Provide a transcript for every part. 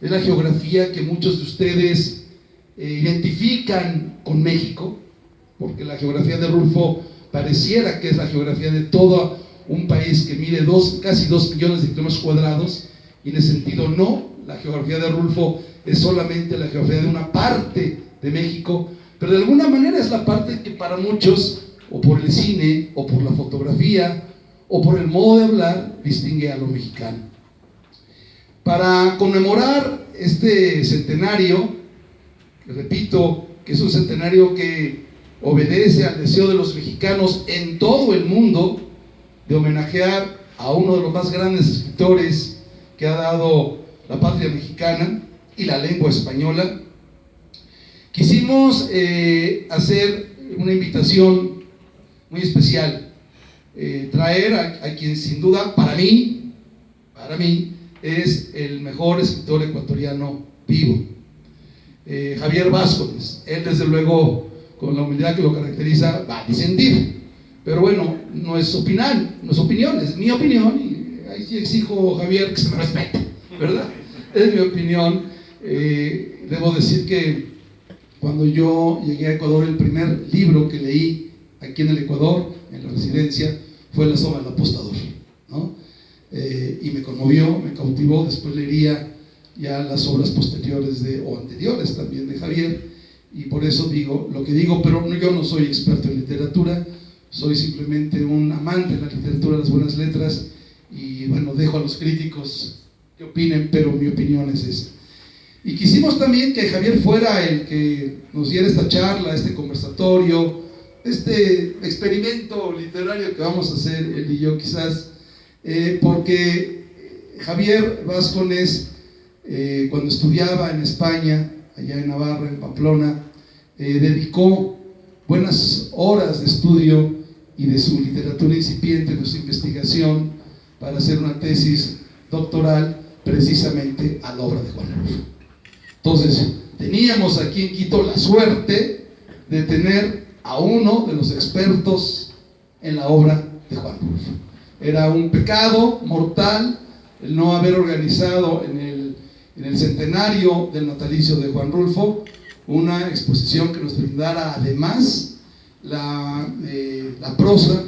es la geografía que muchos de ustedes identifican con México, porque la geografía de Rulfo pareciera que es la geografía de todo un país que mide casi 2 millones de kilómetros cuadrados, y en ese sentido no, la geografía de Rulfo es solamente la geografía de una parte de México, pero de alguna manera es la parte que para muchos, o por el cine, o por la fotografía, o por el modo de hablar, distingue a lo mexicano. Para conmemorar este centenario, que repito, que es un centenario que obedece al deseo de los mexicanos en todo el mundo de homenajear a uno de los más grandes escritores que ha dado la patria mexicana y la lengua española, quisimos hacer una invitación muy especial, traer a quien sin duda para mí es el mejor escritor ecuatoriano vivo, Javier Vázquez. Él desde luego, con la humildad que lo caracteriza, va a disentir, pero bueno, no es opinión, es mi opinión, y ahí sí exijo, Javier, que se me respete, ¿verdad? Es mi opinión. Debo decir que cuando yo llegué a Ecuador, el primer libro que leí aquí en el Ecuador, en la residencia, fue La sombra del apostador, ¿no? Y me conmovió, me cautivó. Después leería ya las obras posteriores o anteriores también de Javier, y por eso digo lo que digo, pero yo no soy experto en literatura, soy simplemente un amante de la literatura, de las buenas letras, y bueno, dejo a los críticos que opinen, pero mi opinión es esa. Y quisimos también que Javier fuera el que nos diera esta charla, este conversatorio, este experimento literario que vamos a hacer él y yo quizás, porque Javier Vázquez, cuando estudiaba en España, allá en Navarra, en Pamplona, dedicó buenas horas de estudio y de su literatura incipiente, de su investigación, para hacer una tesis doctoral precisamente a la obra de Juan Rulfo. Entonces, teníamos aquí en Quito la suerte de tener a uno de los expertos en la obra de Juan Rulfo. Era un pecado mortal el no haber organizado en el centenario del natalicio de Juan Rulfo una exposición que nos brindara además la prosa,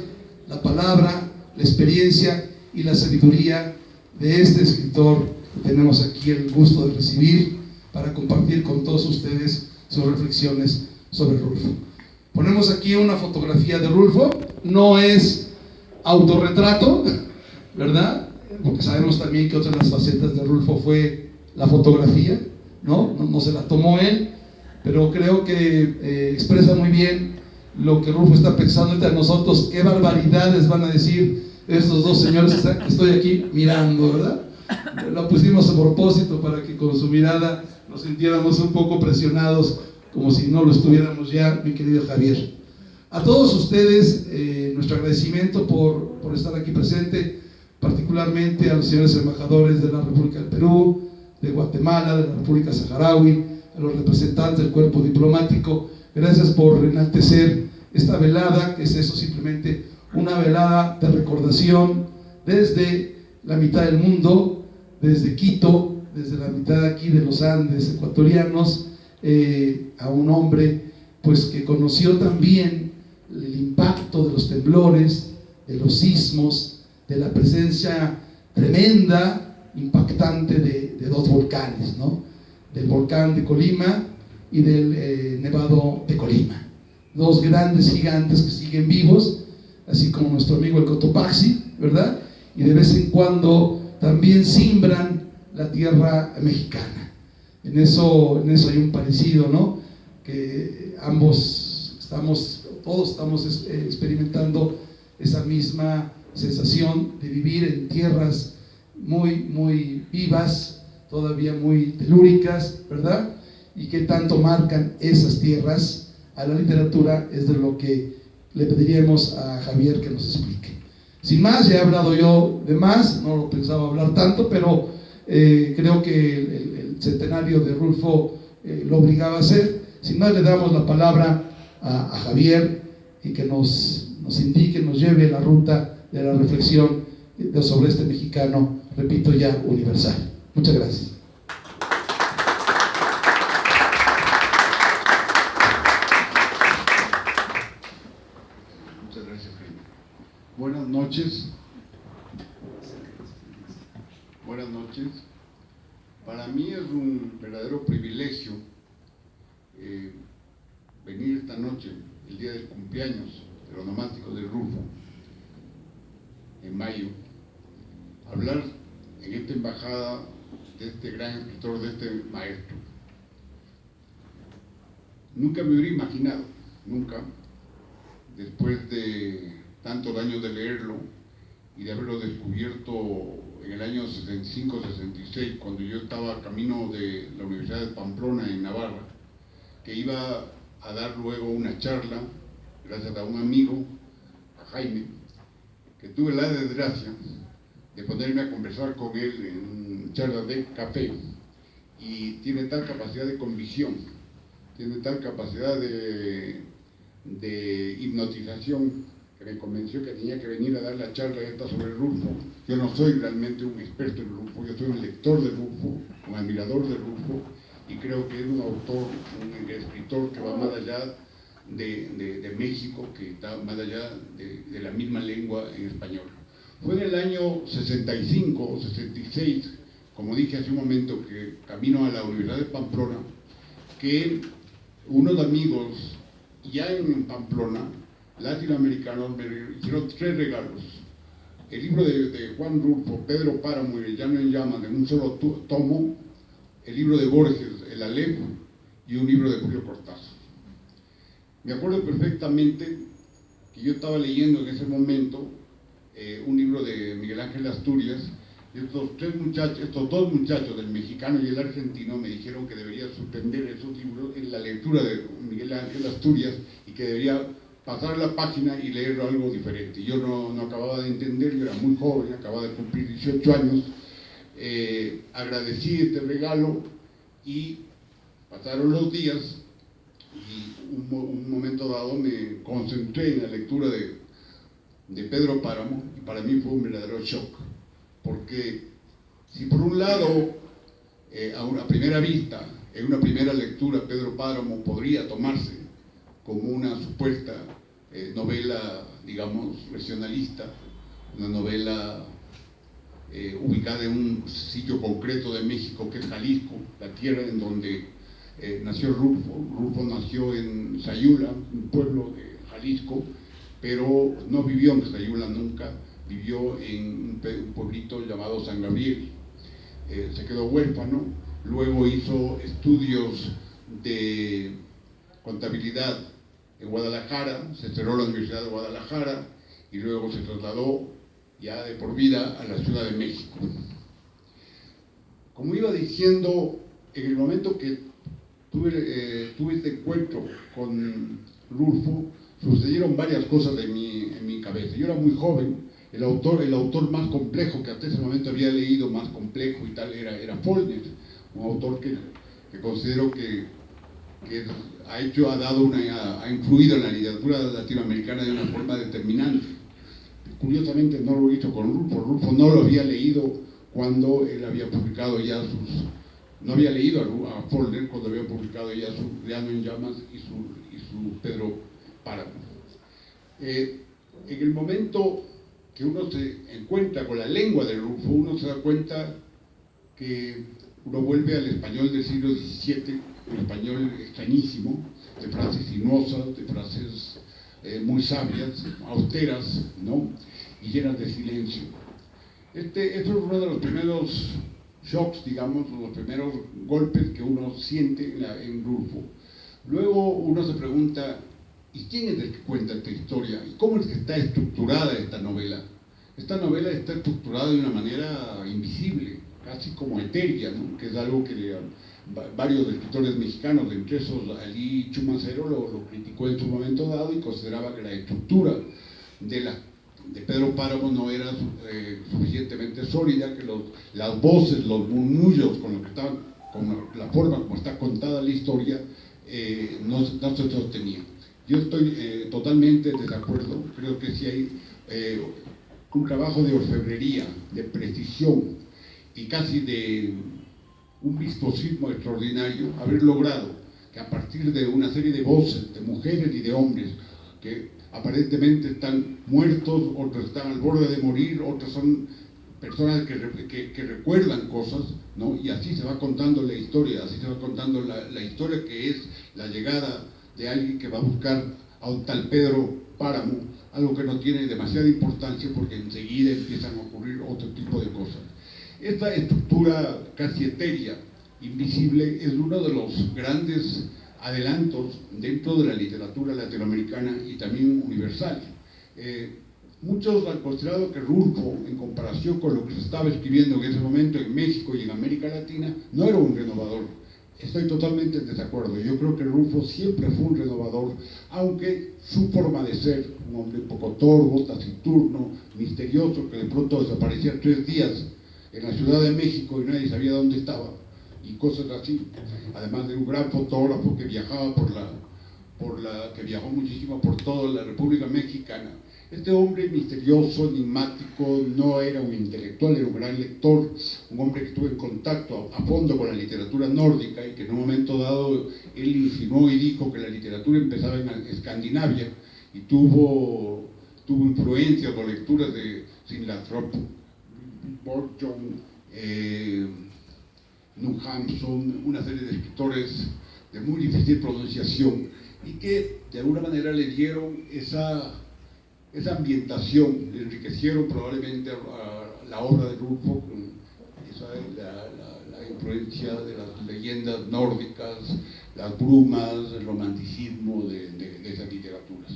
la palabra, la experiencia y la sabiduría de este escritor que tenemos aquí el gusto de recibir para compartir con todos ustedes sus reflexiones sobre Rulfo. Ponemos aquí una fotografía de Rulfo, no es autorretrato, ¿verdad? Porque sabemos también que otra de las facetas de Rulfo fue la fotografía, no se la tomó él, pero creo que expresa muy bien lo que Rulfo está pensando entre nosotros. Qué barbaridades van a decir estos dos señores que estoy aquí mirando, ¿verdad? Lo pusimos a propósito para que con su mirada nos sintiéramos un poco presionados, como si no lo estuviéramos ya, mi querido Javier. A todos ustedes, nuestro agradecimiento por estar aquí presente, particularmente a los señores embajadores de la República del Perú, de Guatemala, de la República Saharaui, a los representantes del cuerpo diplomático. Gracias por enaltecer esta velada, que es eso, simplemente una velada de recordación desde la mitad del mundo, desde Quito, desde la mitad aquí de los Andes ecuatorianos, a un hombre pues que conoció también el impacto de los temblores, de los sismos, de la presencia tremenda, impactante de dos volcanes, ¿no? Del volcán de Colima y del Nevado de Colima, dos grandes gigantes que siguen vivos, así como nuestro amigo el Cotopaxi, ¿verdad? Y de vez en cuando también simbran la tierra mexicana. En eso hay un parecido, ¿no? Que todos estamos experimentando esa misma sensación de vivir en tierras muy, muy vivas, todavía muy telúricas, ¿verdad? Y que tanto marcan esas tierras a la literatura, es de lo que le pediríamos a Javier que nos explique. Sin más, ya he hablado yo de más, no lo pensaba hablar tanto, pero creo que el centenario de Rulfo lo obligaba a hacer. Sin más, le damos la palabra a Javier y que nos indique, nos lleve la ruta de la reflexión sobre este mexicano, repito ya, universal. Muchas gracias. Para mí es un verdadero privilegio venir esta noche, el día del cumpleaños de los nomásticos del Rufo, en mayo, a hablar en esta embajada de este gran escritor, de este maestro. Nunca me hubiera imaginado, nunca, después de tantos años de leerlo y de haberlo descubierto en el año 65-66, cuando yo estaba camino de la Universidad de Pamplona en Navarra, que iba a dar luego una charla, gracias a un amigo, a Jaime, que tuve la desgracia de ponerme a conversar con él en charlas de café, y tiene tal capacidad de convicción, tiene tal capacidad de hipnotización, que me convenció que tenía que venir a dar la charla esta sobre Rulfo. Yo no soy realmente un experto en Rulfo, yo soy un lector de Rulfo, un admirador de Rulfo, y creo que es un autor, un escritor que va más allá de México, que está más allá de la misma lengua en español. Fue en el año 65 o 66, como dije hace un momento, que camino a la Universidad de Pamplona, que unos amigos ya en Pamplona, latinoamericanos, me hicieron 3 regalos. El libro de Juan Rulfo, Pedro Páramo y El llano en llamas, en un solo tomo, el libro de Borges, El Aleph, y un libro de Julio Cortázar. Me acuerdo perfectamente que yo estaba leyendo en ese momento un libro de Miguel Ángel Asturias, y estos dos muchachos, el mexicano y el argentino, me dijeron que debería suspender esos libros en la lectura de Miguel Ángel Asturias y que debería pasar la página y leer algo diferente. Yo no acababa de entender, yo era muy joven, acababa de cumplir 18 años, agradecí este regalo y pasaron los días y un momento dado me concentré en la lectura de Pedro Páramo, y para mí fue un verdadero shock, porque si por un lado a una primera vista, en una primera lectura, Pedro Páramo podría tomarse como una supuesta novela, digamos, regionalista, una novela ubicada en un sitio concreto de México, que es Jalisco, la tierra en donde nació Rulfo. Rulfo nació en Sayula, un pueblo de Jalisco, pero no vivió en Sayula nunca, vivió en un pueblito llamado San Gabriel. Se quedó huérfano, luego hizo estudios de contabilidad en Guadalajara, se cerró la Universidad de Guadalajara y luego se trasladó ya de por vida a la Ciudad de México. Como iba diciendo, en el momento que tuve este encuentro con Rulfo, sucedieron varias cosas en mi cabeza. Yo era muy joven, el autor más complejo que hasta ese momento había leído, más complejo y tal, era Faulkner, un autor que considero que ha influido en la literatura latinoamericana de una forma determinante. Curiosamente no lo hizo con Rulfo. Rulfo no lo había leído cuando él había publicado ya no había leído a Faulkner cuando había publicado ya su Llano en llamas y su Pedro Páramo. En el momento que uno se encuentra con la lengua de Rulfo, uno se da cuenta que uno vuelve al español del siglo XVII, un español extrañísimo, de frases sinuosas, de frases muy sabias, austeras, ¿no? Y llenas de silencio. Esto es uno de los primeros shocks, digamos, los primeros golpes que uno siente en Rulfo. Luego uno se pregunta, ¿y quién es el que cuenta esta historia? ¿Y cómo es que está estructurada esta novela? Esta novela está estructurada de una manera invisible, casi como etérea, ¿no? Que es algo que varios escritores mexicanos, entre esos Ali Chumacero, lo criticó en su momento dado y consideraba que la estructura de Pedro Páramo no era suficientemente sólida, que las voces, los murmullos con la forma como está contada la historia no se sostenían. Yo estoy totalmente en desacuerdo, creo que sí hay un trabajo de orfebrería, de precisión y casi de un virtuosismo extraordinario haber logrado que a partir de una serie de voces, de mujeres y de hombres que aparentemente están muertos, otros están al borde de morir, otros son personas que recuerdan cosas, ¿no? Y así se va contando la historia, así se va contando la historia que es la llegada de alguien que va a buscar a un tal Pedro Páramo, algo que no tiene demasiada importancia porque enseguida empiezan a ocurrir otro tipo de cosas. Esta estructura casi etérea, invisible, es uno de los grandes adelantos dentro de la literatura latinoamericana y también universal. Muchos han considerado que Rulfo, en comparación con lo que se estaba escribiendo en ese momento en México y en América Latina, no era un renovador. Estoy totalmente en desacuerdo. Yo creo que Rulfo siempre fue un renovador, aunque su forma de ser, un hombre un poco torvo, taciturno, misterioso, que de pronto desaparecía 3 días en la Ciudad de México y nadie sabía dónde estaba, y cosas así. Además de un gran fotógrafo que viajaba que viajó muchísimo por toda la República Mexicana. Este hombre misterioso, enigmático, no era un intelectual, era un gran lector, un hombre que estuvo en contacto a fondo con la literatura nórdica y que en un momento dado él insinuó y dijo que la literatura empezaba en Escandinavia y tuvo influencia con lecturas de Sinlathrop, Borgson, Nunhamson, una serie de escritores de muy difícil pronunciación y que de alguna manera le dieron esa ambientación, le enriquecieron probablemente a la obra de Rulfo con la influencia de las leyendas nórdicas, las brumas, el romanticismo de esas literaturas.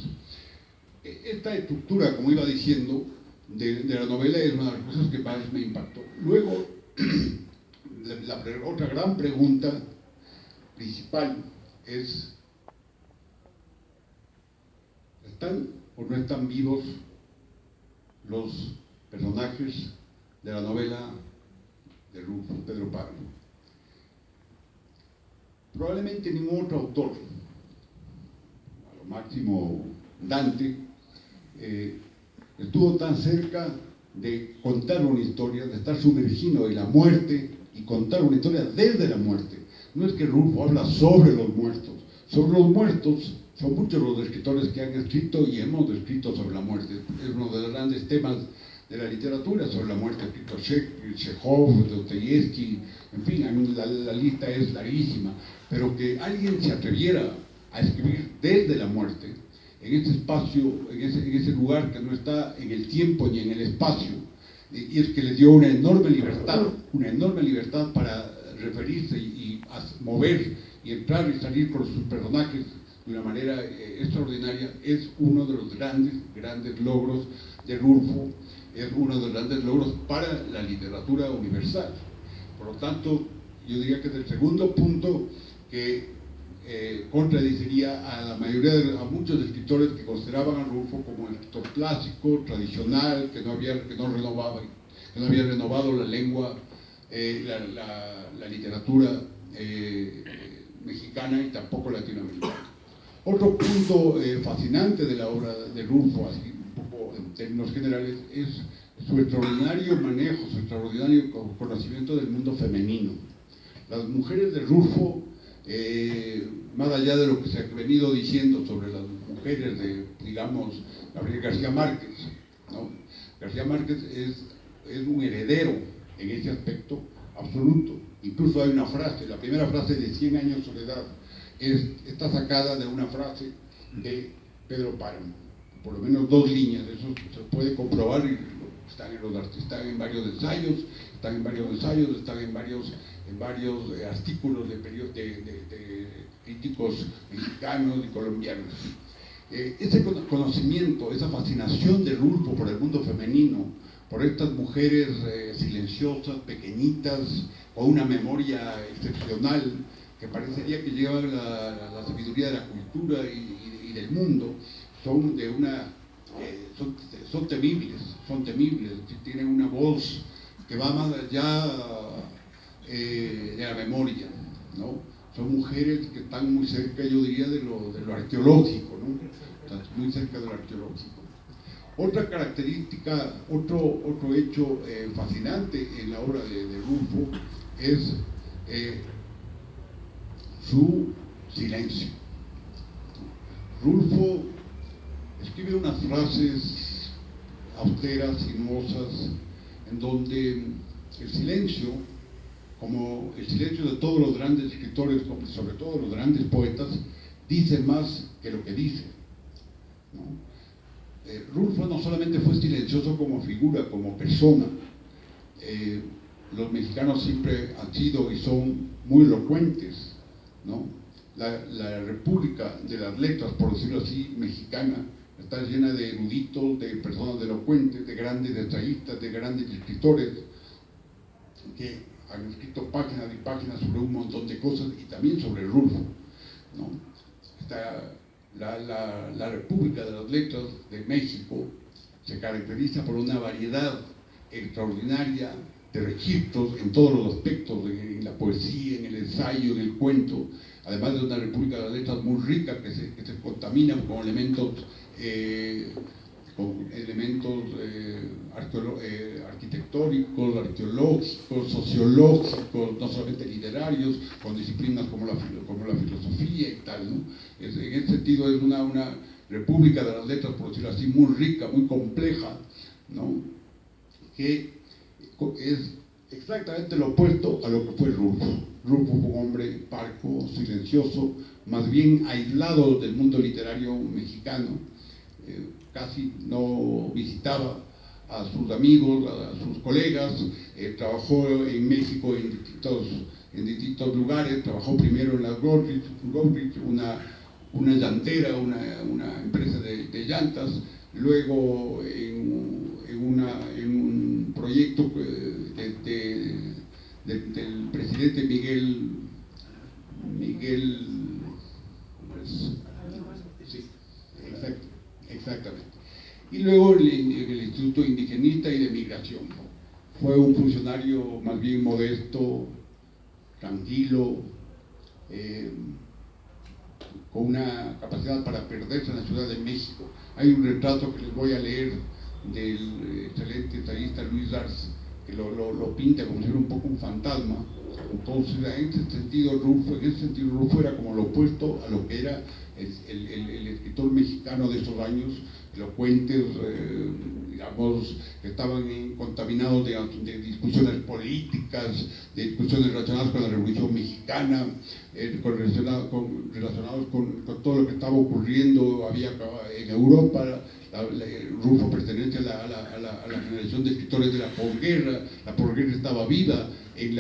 Esta estructura, como iba diciendo, de la novela es una de las cosas que más me impactó. Luego, otra gran pregunta principal es: ¿están o no están vivos los personajes de la novela de Rulfo, Pedro Páramo? Probablemente ningún otro autor, a lo máximo Dante, estuvo tan cerca de contar una historia, de estar sumergido en la muerte y contar una historia desde la muerte. No es que Rulfo habla sobre los muertos. Sobre los muertos son muchos los escritores que han escrito y hemos escrito sobre la muerte. Es uno de los grandes temas de la literatura, sobre la muerte, escrito Shakespeare, Chekhov, Dostoyevsky, en fin, la lista es larguísima. Pero que alguien se atreviera a escribir desde la muerte, en ese espacio, en ese lugar que no está en el tiempo ni en el espacio, y es que le dio una enorme libertad para referirse y mover y entrar y salir con sus personajes de una manera extraordinaria. Es uno de los grandes logros de Rulfo, es uno de los grandes logros para la literatura universal. Por lo tanto, yo diría que es el segundo punto que contradeciría a a muchos escritores que consideraban a Rulfo como un escritor clásico, tradicional, que no había renovado la lengua, la literatura mexicana y tampoco latinoamericana. Otro punto fascinante de la obra de Rulfo, así un poco en términos generales, es su extraordinario manejo, su extraordinario conocimiento del mundo femenino. Las mujeres de Rulfo, más allá de lo que se ha venido diciendo sobre las mujeres de, digamos, Gabriel García Márquez, ¿no? García Márquez es un heredero en ese aspecto absoluto. Incluso hay una frase, la primera frase de 100 años de soledad está sacada de una frase de Pedro Páramo, por lo menos 2 líneas. Eso se puede comprobar y están en varios ensayos, están en varios artículos de críticos mexicanos y colombianos. Ese conocimiento, esa fascinación de Rulfo por el mundo femenino, por estas mujeres silenciosas, pequeñitas, con una memoria excepcional, que parecería que llevan la sabiduría de la cultura y del mundo, son temibles, tienen una voz que va más allá de la memoria, ¿no? Son mujeres que están muy cerca, yo diría, de lo arqueológico, ¿no? Están muy cerca de lo arqueológico. Otra característica, otro hecho fascinante en la obra de Rulfo es su silencio. Rulfo escribe unas frases austeras, sinuosas, en donde el silencio, como el silencio de todos los grandes escritores, sobre todo los grandes poetas, dice más que lo que dice, ¿no? Rulfo no solamente fue silencioso como figura, como persona. Los mexicanos siempre han sido y son muy elocuentes, ¿no? La República de las Letras, por decirlo así, mexicana, está llena de eruditos, de personas elocuentes, de grandes ensayistas, de grandes escritores que han escrito páginas y páginas sobre un montón de cosas y también sobre Rulfo, ¿no? Está la República de las Letras de México se caracteriza por una variedad extraordinaria de registros en todos los aspectos, en la poesía, en el ensayo, en el cuento, además de una República de las Letras muy rica que se contamina con elementos arquitectónicos, arqueológicos, sociológicos, no solamente literarios, con disciplinas como la filosofía y tal, ¿no? En ese sentido es una República de las Letras, por decirlo así, muy rica, muy compleja, ¿no? Que es exactamente lo opuesto a lo que fue Rulfo. Rulfo fue un hombre parco, silencioso, más bien aislado del mundo literario mexicano, casi no visitaba a sus amigos, a sus colegas, trabajó en México en distintos lugares, trabajó primero en la Goldrich, una llantera, una empresa de llantas, luego en un proyecto del presidente Miguel, sí, exactamente. Y luego el Instituto Indigenista y de Migración. Fue un funcionario más bien modesto, tranquilo, con una capacidad para perderse en la Ciudad de México. Hay un retrato que les voy a leer del excelente ensayista Luis Dars, que lo pinta como si fuera un poco un fantasma. Entonces, en ese sentido, Rulfo era como lo opuesto a lo que era el escritor mexicano de esos años, elocuentes, digamos, que estaban contaminados de discusiones políticas, de discusiones relacionadas con la Revolución Mexicana, relacionados con todo lo que estaba ocurriendo en Europa. Rulfo pertenece a la generación de escritores de la posguerra. La posguerra estaba viva en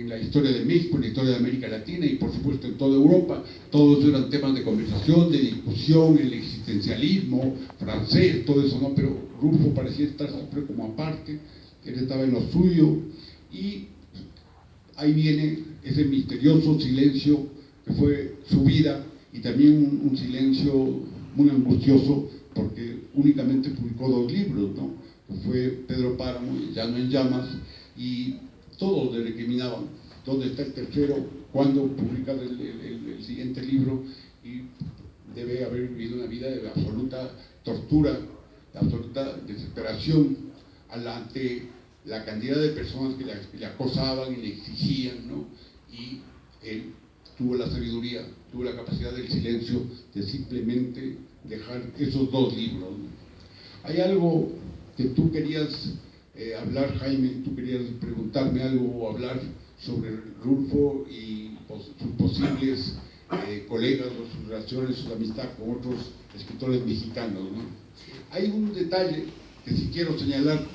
la historia de México, en la historia de América Latina y por supuesto en toda Europa. Todos eran temas de conversación, de discusión, el existencialismo francés, todo eso, ¿no? Pero Rulfo parecía estar siempre como aparte, él estaba en lo suyo, y ahí viene ese misterioso silencio que fue su vida, y también un silencio muy angustioso, porque únicamente publicó 2 libros, ¿no? Que fue Pedro Páramo y Llano en Llamas, y todos le recriminaban dónde está el tercero, cuándo publica el siguiente libro, y debe haber vivido una vida de absoluta tortura, de absoluta desesperación ante la cantidad de personas que le acosaban y le exigían, ¿no? Y él tuvo la sabiduría, tuvo la capacidad del silencio, de simplemente dejar esos 2 libros, ¿no? Hay algo que tú querías hablar, Jaime, tú querías preguntarme algo o hablar sobre Rulfo y sus posibles colegas, o sus relaciones, su amistad con otros escritores mexicanos, ¿no? Hay un detalle que sí quiero señalar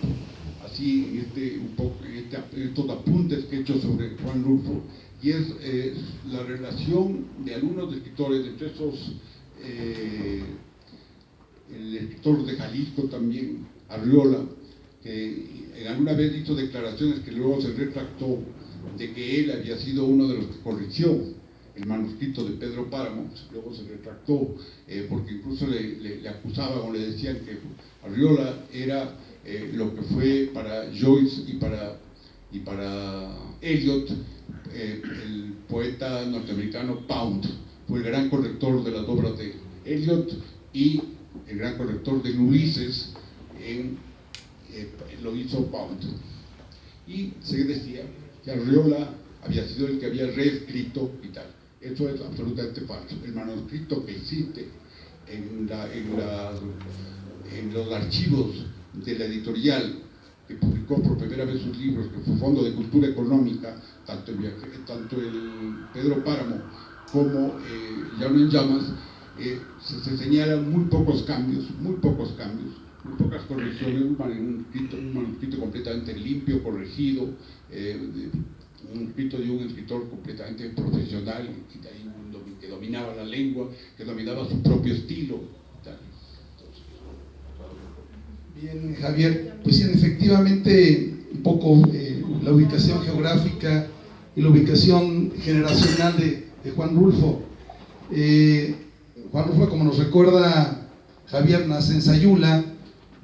así en estos apuntes que he hecho sobre Juan Rulfo, y es la relación de algunos escritores, entre esos el escritor de Jalisco también, Arriola, que alguna vez hizo declaraciones que luego se retractó, de que él había sido uno de los que corrigió el manuscrito de Pedro Páramo. Luego se retractó, porque incluso le acusaban o le decían que Arriola era lo que fue para Joyce y para Eliot el poeta norteamericano Pound. Fue el gran corrector de las obras de Eliot y el gran corrector de Ulises lo hizo Pound. Y se decía que Arriola había sido el que había reescrito y tal. Eso es absolutamente falso. El manuscrito que existe en los archivos de la editorial que publicó por primera vez sus libros, que fue Fondo de Cultura Económica, tanto el Pedro Páramo como Llano en Llamas, se señalan muy pocos cambios, muy pocas correcciones, un manuscrito completamente limpio, corregido, un escrito de un escritor completamente profesional, que dominaba la lengua, que dominaba su propio estilo. Bien, Javier, pues sí, efectivamente, un poco la ubicación geográfica y la ubicación generacional de Juan Rulfo. Juan Rulfo, como nos recuerda Javier, nace en Sayula,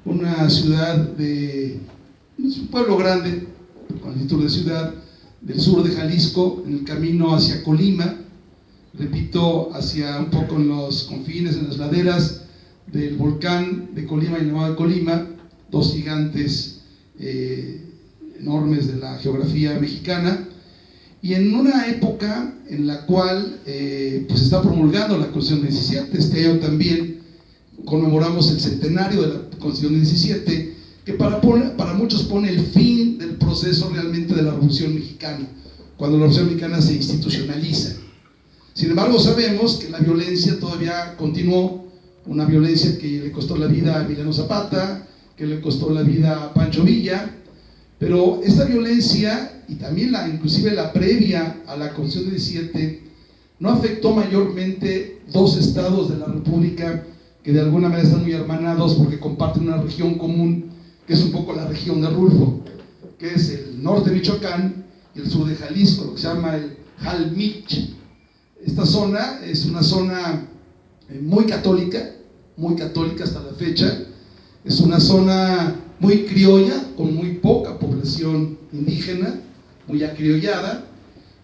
una ciudad es un pueblo grande, con el título de ciudad, del sur de Jalisco, en el camino hacia Colima, repito, hacia un poco en los confines, en las laderas del volcán de Colima y Nevado de Colima, dos gigantes enormes de la geografía mexicana, y en una época en la cual pues está promulgando la Constitución del 17. Este año también conmemoramos el centenario de la Constitución del 17, que para muchos pone el fin del proceso realmente de la Revolución Mexicana, cuando la Revolución Mexicana se institucionaliza. Sin embargo, sabemos que la violencia todavía continuó, una violencia que le costó la vida a Emiliano Zapata, que le costó la vida a Pancho Villa, pero esta violencia, y también inclusive la previa a la Constitución del 17, no afectó mayormente dos estados de la República que de alguna manera están muy hermanados porque comparten una región común, que es un poco la región de Rulfo, que es el norte de Michoacán y el sur de Jalisco, lo que se llama el Jalmich. Esta zona es una zona muy católica hasta la fecha. Es una zona muy criolla, con muy poca población indígena, muy acriollada,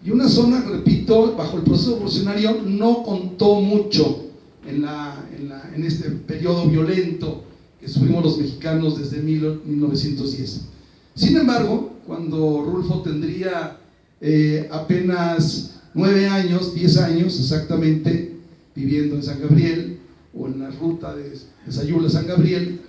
y una zona, repito, bajo el proceso revolucionario no contó mucho en este periodo violento que sufrimos los mexicanos desde 1910. Sin embargo, cuando Rulfo tendría apenas 9 años, 10 años exactamente, viviendo en San Gabriel, o en la ruta de Sayula a San Gabriel,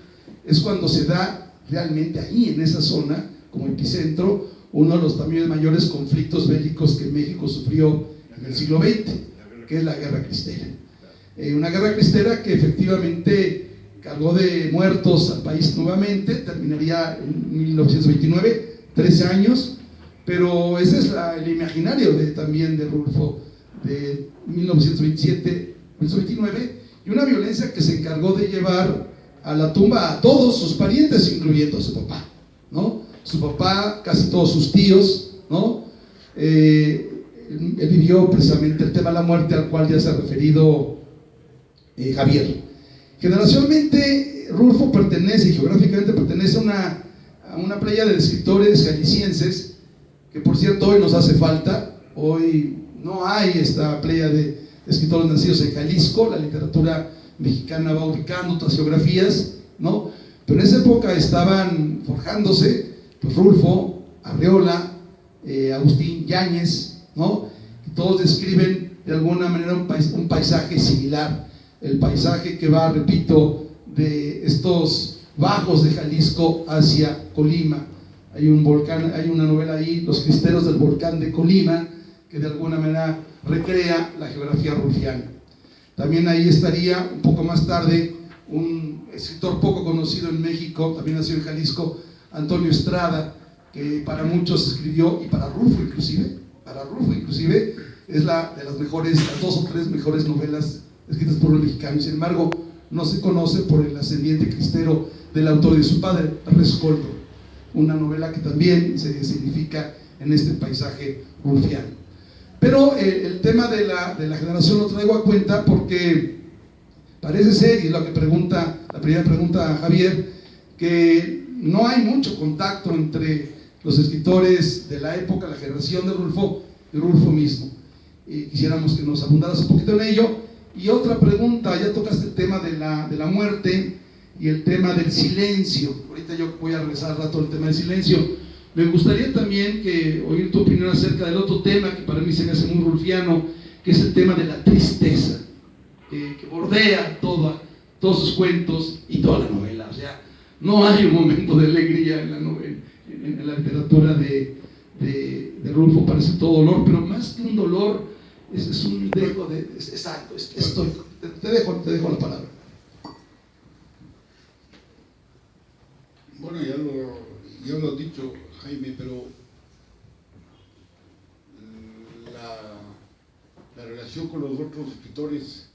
es cuando se da realmente ahí, en esa zona, como epicentro, uno de los también mayores conflictos bélicos que México sufrió en el siglo XX, que es la Guerra Cristera. Una guerra cristera que efectivamente cargó de muertos al país nuevamente, terminaría en 1929, 13 años, pero ese es el imaginario también de Rulfo, de 1927, 1929, y una violencia que se encargó de llevar a la tumba a todos sus parientes, incluyendo a su papá, ¿no? Su papá, casi todos sus tíos, ¿no? Él vivió precisamente el tema de la muerte, al cual ya se ha referido Javier. Generacionalmente, Rulfo pertenece, y geográficamente pertenece a una playa de escritores jaliscienses, que por cierto hoy nos hace falta. Hoy no hay esta playa de escritores nacidos en Jalisco. La literatura mexicana va ubicando otras geografías, ¿no? Pero en esa época estaban forjándose pues Rulfo, Arreola, Agustín Yáñez, ¿no? Y todos describen de alguna manera un paisaje similar, el paisaje que va, repito, de estos bajos de Jalisco hacia Colima. Hay un volcán, hay una novela ahí, Los Cristeros del Volcán de Colima, que de alguna manera recrea la geografía rulfiana. También ahí estaría, un poco más tarde, un escritor poco conocido en México, también nació en Jalisco, Antonio Estrada, que para muchos escribió, y para Rulfo inclusive, es la de las mejores, las 2 o 3 mejores novelas escritas por los mexicanos. Sin embargo, no se conoce por el ascendiente cristero del autor de su padre, Rescoldo, una novela que también se significa en este paisaje rulfiano. Pero el tema de la generación lo traigo a cuenta porque parece ser, y es lo que pregunta, la primera pregunta a Javier, que no hay mucho contacto entre los escritores de la época, la generación de Rulfo y Rulfo mismo. Quisiéramos que nos abundaras un poquito en ello. Y otra pregunta, ya tocaste el tema de la muerte y el tema del silencio. Ahorita yo voy a regresar al rato al tema del silencio. Me gustaría también oír tu opinión acerca del otro tema que para mí se me hace muy rulfiano, que es el tema de la tristeza, que bordea todos sus cuentos y toda la novela. O sea, no hay un momento de alegría en la novela. en la literatura de Rulfo parece todo dolor, pero más que un dolor, es un dejo de... Exacto, te dejo la palabra. Bueno, ya lo has dicho, Jaime, pero la relación con los otros escritores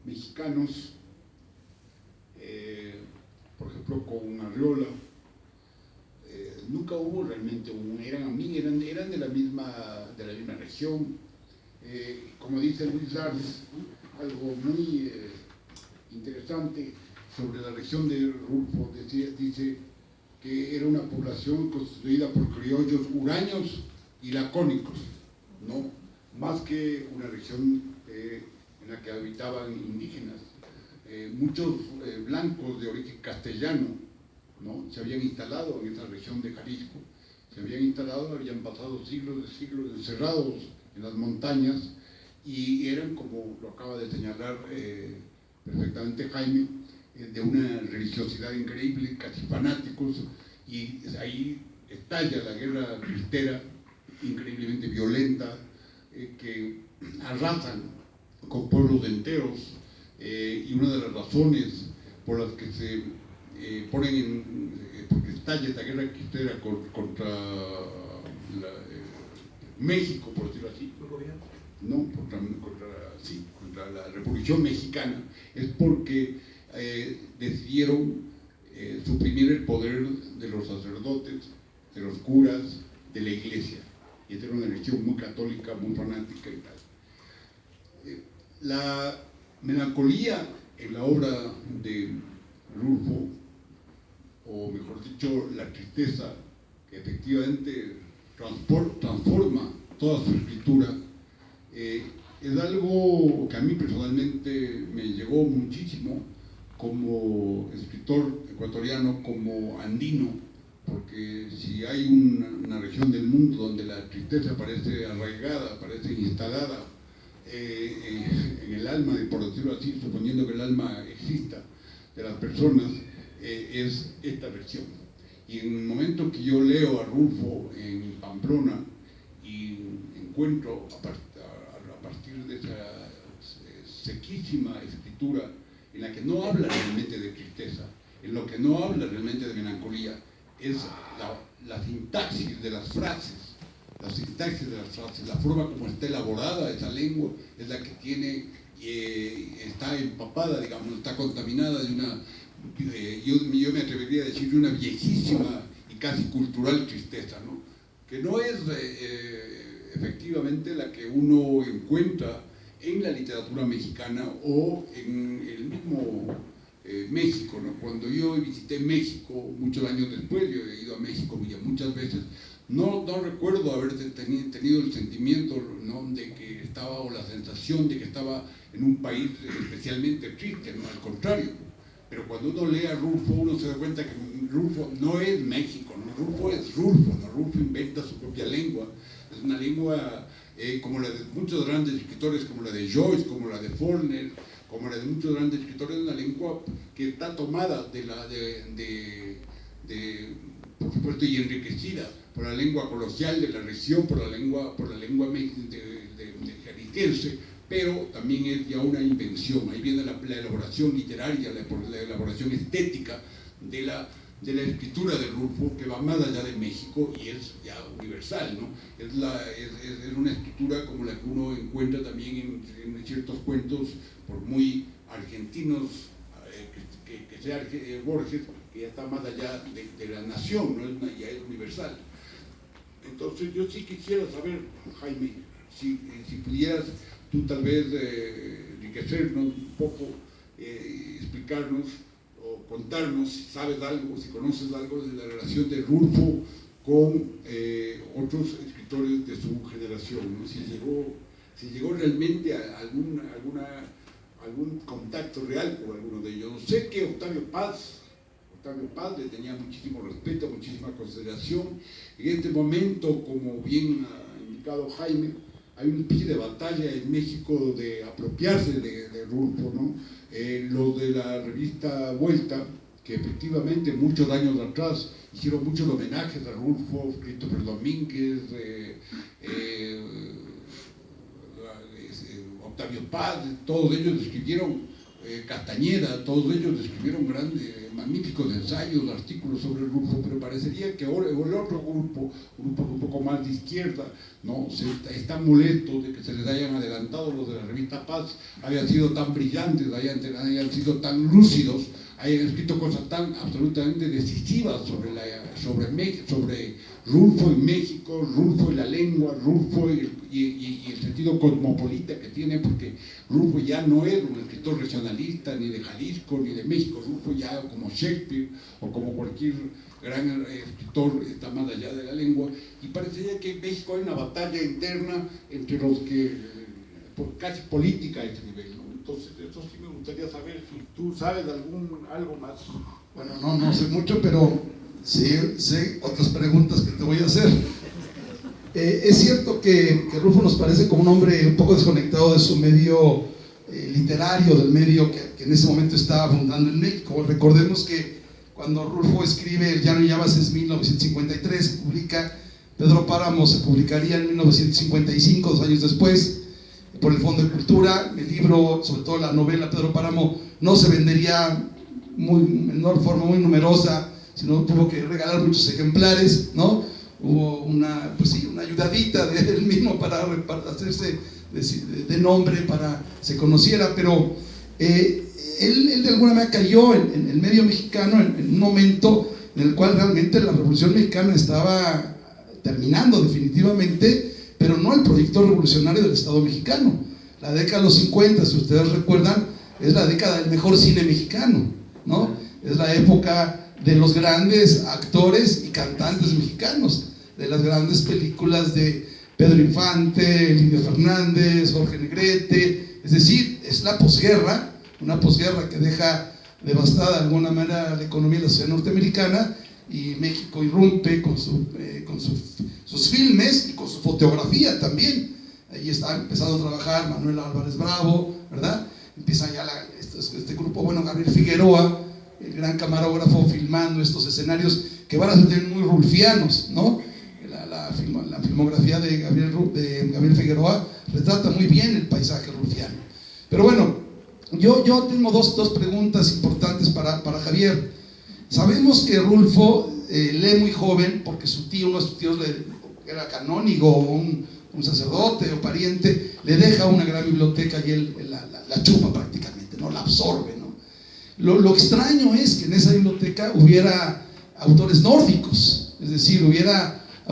mexicanos, por ejemplo con Arriola, nunca hubo realmente eran amigos, eran de la misma región. Como dice Luis Lars, algo muy interesante sobre la región de Rulfo, dice que era una población constituida por criollos huraños y lacónicos, ¿no? Más que una región en la que habitaban indígenas. Muchos blancos de origen castellano, ¿no? Se habían instalado en esa región de Jalisco, habían pasado siglos de siglos encerrados en las montañas y eran, como lo acaba de señalar perfectamente Jaime, de una religiosidad increíble, casi fanáticos, y ahí estalla la guerra cristera, increíblemente violenta, que arrasan con pueblos enteros, y una de las razones por las que se porque estalla esta guerra cristera contra México, por decirlo así, no, contra la Revolución Mexicana, es porque decidieron suprimir el poder de los sacerdotes, de los curas, de la iglesia. Y esta era una religión muy católica, muy fanática y tal. La melancolía en la obra de Rulfo, o mejor dicho, la tristeza que efectivamente transforma toda su escritura, es algo que a mí personalmente me llegó muchísimo como escritor ecuatoriano, como andino, porque si hay una región del mundo donde la tristeza parece arraigada, parece instalada en el alma, por decirlo así, suponiendo que el alma exista de las personas, es esta región. Y en el momento que yo leo a Rulfo en Pamplona y encuentro a partir de esa sequísima escritura en la que no habla realmente de tristeza, en lo que no habla realmente de melancolía, es la sintaxis de las frases, la forma como está elaborada esa lengua, es la que tiene, está empapada, digamos, está contaminada de una, yo me atrevería a decir, de una viejísima y casi cultural tristeza, ¿no? Que no es efectivamente la que uno encuentra en la literatura mexicana o en el mismo México, ¿no? Cuando yo visité México muchos años después, yo he ido a México ya muchas veces, no recuerdo haber tenido el sentimiento, ¿no?, de que estaba, o la sensación de que estaba en un país especialmente triste, ¿no? Al contrario. Pero cuando uno lee a Rulfo, uno se da cuenta que Rulfo no es México, ¿no? Rulfo es Rulfo, ¿no? Rulfo inventa su propia lengua, es una lengua como la de muchos grandes escritores, como la de Joyce, como la de Faulkner, como la de muchos grandes escritores, una lengua que está tomada por supuesto, y enriquecida por la lengua coloquial de la región, por la lengua jalisciense, pero también es ya una invención. Ahí viene la elaboración literaria, la elaboración estética de la escritura de Rulfo, que va más allá de México y es ya universal, ¿no? Es una escritura como la que uno encuentra también en ciertos cuentos, por muy argentinos que sea Borges, que ya está más allá de la nación, ¿no? Ya es universal. Entonces yo sí quisiera saber, Jaime, si pudieras tú tal vez enriquecernos un poco, explicarnos o contarnos si sabes algo, si conoces algo de la relación de Rulfo con otros escritores de su generación, ¿no? Si llegó realmente a algún contacto real con alguno de ellos. Sé que Octavio Paz le tenía muchísimo respeto, muchísima consideración. En este momento, como bien ha indicado Jaime, hay una especie de batalla en México de apropiarse de Rulfo, ¿no? Los de la revista Vuelta, que efectivamente muchos años atrás hicieron muchos homenajes a Rulfo, Christopher Domínguez, Octavio Paz, todos ellos escribieron, Castañeda, todos ellos escribieron grandes, magníficos ensayos, artículos sobre Rulfo, pero parecería que ahora el otro grupo un poco más de izquierda, ¿no? Están molestos de que se les hayan adelantado los de la revista Paz, hayan sido tan brillantes, hayan sido tan lúcidos, hayan escrito cosas tan absolutamente decisivas sobre Rulfo y México, Rulfo y la lengua, Rulfo y el sentido cosmopolita que tiene, porque Rulfo ya no es un escritor regionalista, ni de Jalisco, ni de México. Rulfo ya, como Shakespeare o como cualquier gran escritor, está más allá de la lengua, y parecería que en México hay una batalla interna entre los que, casi política a este nivel, ¿no? Entonces, eso sí me gustaría saber si tú sabes algo más. Bueno, no sé mucho, pero sí sé otras preguntas que te voy a hacer. Es cierto que Rulfo nos parece como un hombre un poco desconectado de su medio literario, del medio que en ese momento estaba fundando en México. Recordemos que cuando Rulfo escribe El Llano y Llamas es 1953, se publica Pedro Páramo, se publicaría en 1955, 2 años después, por el Fondo de Cultura. El libro, sobre todo la novela Pedro Páramo, no se vendería en una forma muy numerosa, sino tuvo que regalar muchos ejemplares, ¿no? Hubo una ayudadita de él mismo para hacerse de nombre, para se conociera, pero él de alguna manera cayó en el medio mexicano en un momento en el cual realmente la Revolución Mexicana estaba terminando definitivamente, pero no el proyecto revolucionario del Estado mexicano. La década de los 50, si ustedes recuerdan, es la década del mejor cine mexicano, ¿no? Es la época de los grandes actores y cantantes mexicanos, de las grandes películas de Pedro Infante, Lidia Fernández, Jorge Negrete. Es decir, es la posguerra, una posguerra que deja devastada de alguna manera la economía de la sociedad norteamericana, y México irrumpe con sus filmes y con su fotografía también. Ahí está empezando a trabajar Manuel Álvarez Bravo, ¿verdad? Empieza ya este grupo, bueno, Gabriel Figueroa, el gran camarógrafo, filmando estos escenarios que van a ser muy rulfianos, ¿no? La filmografía de Gabriel Figueroa retrata muy bien el paisaje rulfiano. Pero bueno, yo tengo dos preguntas importantes para Javier. Sabemos que Rulfo lee muy joven porque uno de sus tíos era canónigo, o un sacerdote o pariente, le deja una gran biblioteca y él la chupa prácticamente, ¿no? La absorbe, ¿no? Lo extraño es que en esa biblioteca hubiera autores nórdicos, es decir, hubiera